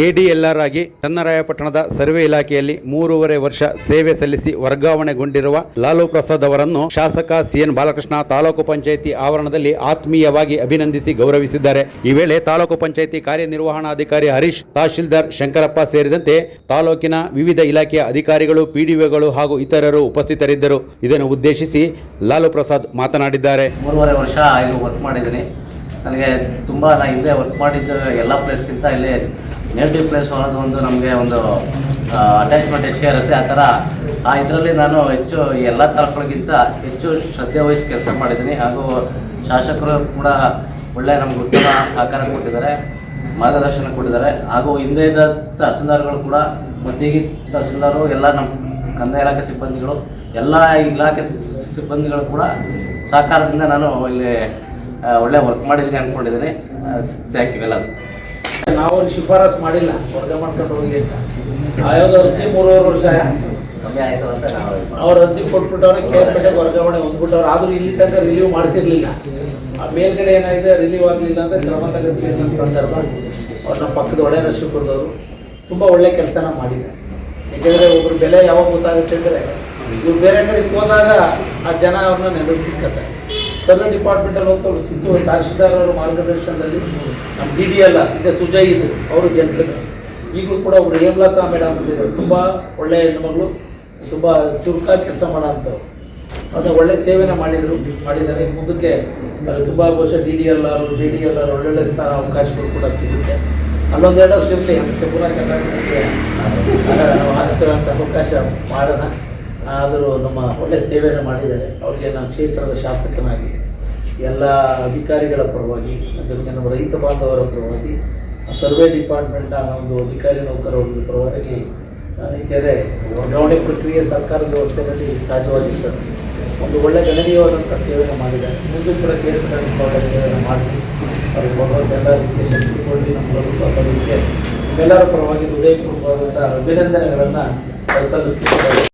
ADLR ಆಗಿ ಚನ್ನರಾಯಪಟ್ಟಣದ survey ಇಲಾಖೆಯಲ್ಲಿ 3.5 ವರ್ಷ ಸೇವೆ ಸಲ್ಲಿಸಿ ವರ್ಗಾವಣೆಗೊಂಡಿರುವ ಲಾಲು ಪ್ರಸಾದ್ ಅವರನ್ನು ಶಾಸಕ ಸಿಎನ್ ಬಾಲಕೃಷ್ಣ ತಾಲೂಕು ಪಂಚಾಯಿತಿ ಆವರಣದಲ್ಲಿ ಆತ್ಮೀಯವಾಗಿ ಅಭಿನಂದಿಸಿ ಗೌರವಿಸಿದ್ದಾರೆ. ಈ ವೇಳೆ ತಾಲೂಕು ಪಂಚಾಯಿತಿ ಕಾರ್ಯನಿರ್ವಹಣಾಧಿಕಾರಿ ಹರೀಶ್, ತಹಶೀಲ್ದಾರ್ ಶಂಕರಪ್ಪ ಸೇರಿದಂತೆ ತಾಲೂಕಿನ ವಿವಿಧ ಇಲಾಖೆಯ ಅಧಿಕಾರಿಗಳು, ಪಿಡಿಒಗಳು ಹಾಗೂ ಇತರರು ಉಪಸ್ಥಿತರಿದ್ದರು. ಇದನ್ನು ಉದ್ದೇಶಿಸಿ ಲಾಲು ಪ್ರಸಾದ್ ಮಾತನಾಡಿದ್ದಾರೆ. 3.5 ವರ್ಷ ಇಲ್ಲಿ ವರ್ಕ್ ಮಾಡಿದ್ದೀನಿ. ನನಗೆ ತುಂಬ ಇಲ್ಲೇ ವರ್ಕ್ ಮಾಡಿದ್ದು ಎಲ್ಲ ಪ್ಲೇಸ್ಗಿಂತ ಇಲ್ಲಿ ನೇಟಿವ್ ಪ್ಲೇಸ್ ಅನ್ನೋದು ಒಂದು ನಮಗೆ ಒಂದು ಅಟ್ಯಾಚ್ಮೆಂಟ್ ಹೆಚ್ಚೇ ಇರುತ್ತೆ. ಆ ಥರ ಇದರಲ್ಲಿ ನಾನು ಹೆಚ್ಚು ಎಲ್ಲ ತಾಲೂಕುಗಳಿಗಿಂತ ಹೆಚ್ಚು ಶ್ರದ್ಧೆ ವಹಿಸಿ ಕೆಲಸ ಮಾಡಿದ್ದೀನಿ. ಹಾಗೂ ಶಾಸಕರು ಕೂಡ ಒಳ್ಳೆಯ ನಮ್ಗೆ ಉತ್ತಮ ಸಹಕಾರ ಕೊಟ್ಟಿದ್ದಾರೆ, ಮಾರ್ಗದರ್ಶನ ಕೊಟ್ಟಿದ್ದಾರೆ. ಹಾಗೂ ಹಿಂದೆ ಇದ್ದ ತಹಸೀಲ್ದಾರ್ಗಳು ಕೂಡ ಮತ್ತು ಈಗ ತಹಸೀಲ್ದಾರು ಎಲ್ಲ ನಮ್ಮ ಕಂದಾಯ ಇಲಾಖೆ ಸಿಬ್ಬಂದಿಗಳು ಎಲ್ಲ ಇಲಾಖೆ ಸಿಬ್ಬಂದಿಗಳು ಕೂಡ ಸಹಕಾರದಿಂದ ನಾನು ಇಲ್ಲಿ ಒಳ್ಳೆ ವರ್ಕ್ ಮಾಡಿದ್ದೀನಿ ಅಂದ್ಕೊಂಡಿದ್ದೀನಿ. ಥ್ಯಾಂಕ್ ಯು ಎಲ್ಲ. ನಾವು ಶಿಫಾರಸ್ ಮಾಡಿಲ್ಲ ವರ್ಗ ಮಾಡ್ಕೊಂಡು ಹೋಗಿ ಅಂತ. ಆಯೋಗ ಅರ್ಜಿ 3.5 ವರ್ಷ ಸಮಯ ಆಯಿತು ಅಂತ ನಾವು ಅವ್ರ ಅರ್ಜಿ ಕೊಟ್ಬಿಟ್ಟವ್ರೆ, ಕೇರ್ಪೇಟೆಗೆ ವರ್ಗಾವಣೆ ಹೊಂದ್ಬಿಟ್ಟವ್ರು. ಆದರೂ ಇಲ್ಲಿ ತನಕ ರಿಲೀವ್ ಮಾಡಿಸಿರ್ಲಿಲ್ಲ. ಆ ಮೇಲ್ಗಡೆ ಏನಾಗಿದೆ ರಿಲೀವ್ ಆಗಲಿಲ್ಲ ಅಂತ ಕ್ರಮ ತಗೋತೀವಿ ಸಂದರ್ಭ ಅವ್ರನ್ನ ಪಕ್ಕದ ಒಡೆನಶಿಪುರದವರು ತುಂಬ ಒಳ್ಳೆ ಕೆಲಸನ ಮಾಡಿದ್ದಾರೆ. ಯಾಕೆಂದರೆ ಒಬ್ಬರು ಬೆಲೆ ಯಾವಾಗ ಗೊತ್ತಾಗುತ್ತೆ ಅಂದರೆ ಇವ್ರು ಬೇರೆ ಕಡೆಗೆ ಹೋದಾಗ ಆ ಜನ ಅವ್ರನ್ನ ನೆನಪು ಸಿಕ್ಕತ್ತೆ. ಸರ್ವೆ ಡಿಪಾರ್ಟ್ಮೆಂಟಲ್ಲಿ ಹೋಗ್ತವ್ರು ಶಿಸ್ತು ತಹಶೀಲ್ದಾರ್ ಅವರ ಮಾರ್ಗದರ್ಶನದಲ್ಲಿ ನಮ್ಮ DDLR ಇದೆ ಸುಜಯ್ ಇದು ಅವರು ಜನರಿಗೆ ಈಗಲೂ ಕೂಡ ಒಬ್ಬರು ಹೇಮಲತಾ ಮೇಡಮ್ ಅಂತಿದ್ದಾರೆ. ತುಂಬ ಒಳ್ಳೆಯ ಹೆಣ್ಮಗಳು, ತುಂಬ ಚುರುಕಾಗಿ ಕೆಲಸ ಮಾಡೋ ಅಂಥವ್ರು. ಮತ್ತು ಒಳ್ಳೆ ಸೇವೆನ ಮಾಡಿದ್ದಾರೆ. ಮುಂದಕ್ಕೆ ತುಂಬ ವರ್ಷ DDLR ಒಳ್ಳೊಳ್ಳೆ ಸ್ಥಾನ ಅವಕಾಶಗಳು ಕೂಡ ಸಿಗುತ್ತೆ. ಅಲ್ಲೊಂದೆರಡು ವರ್ಷ ಇರಲಿ, ಮತ್ತೆ ಪುನಃ ಚೆನ್ನಾಗಿ ನಾವು ಹಾಕಿಸ್ತೇವಂಥ ಅವಕಾಶ ಮಾಡೋಣ. ಆದರೂ ನಮ್ಮ ಒಳ್ಳೆ ಸೇವೆಯನ್ನು ಮಾಡಿದ್ದಾರೆ. ಅವರಿಗೆ ನಮ್ಮ ಕ್ಷೇತ್ರದ ಶಾಸಕನಾಗಿ ಎಲ್ಲ ಅಧಿಕಾರಿಗಳ ಪರವಾಗಿ, ಜೊತೆಗೆ ನಮ್ಮ ರೈತ ಬಾಂಧವರ ಪರವಾಗಿ, ಸರ್ವೆ ಡಿಪಾರ್ಟ್ಮೆಂಟ್ನ ಒಂದು ಅಧಿಕಾರಿ ನೌಕರರ ಪರವಾಗಿ ಏಕೆಂದರೆ ವರ್ಗಾವಣೆ ಪ್ರಕ್ರಿಯೆ ಸರ್ಕಾರದ ವ್ಯವಸ್ಥೆಯಲ್ಲಿ ಸಹಜವಾಗಿರ್ತದೆ. ಒಂದು ಒಳ್ಳೆ ಗಣನೀಯವಾದಂಥ ಸೇವೆಯನ್ನು ಮಾಡಿದ್ದಾರೆ. ಮುಂದೆ ಕೂಡ ಒಳ್ಳೆ ಸೇವೆಯನ್ನು ಮಾಡಿ ಅವ್ರಿಗೆ ಭಗವಂತ ಎಲ್ಲ ರೀತಿಯ ಶಕ್ತಿ ಕೊಡಲಿ. ನಮ್ಮ ಪ್ರಭುತ್ವ ಸಭೆಗೆ ನಿಮ್ಮೆಲ್ಲರ ಪರವಾಗಿ ಹೃದಯಪೂರ್ವಕವಾದಂಥ ಅಭಿನಂದನೆಗಳನ್ನು ಸಲ್ಲಿಸ್ತಿದ್ದಾರೆ.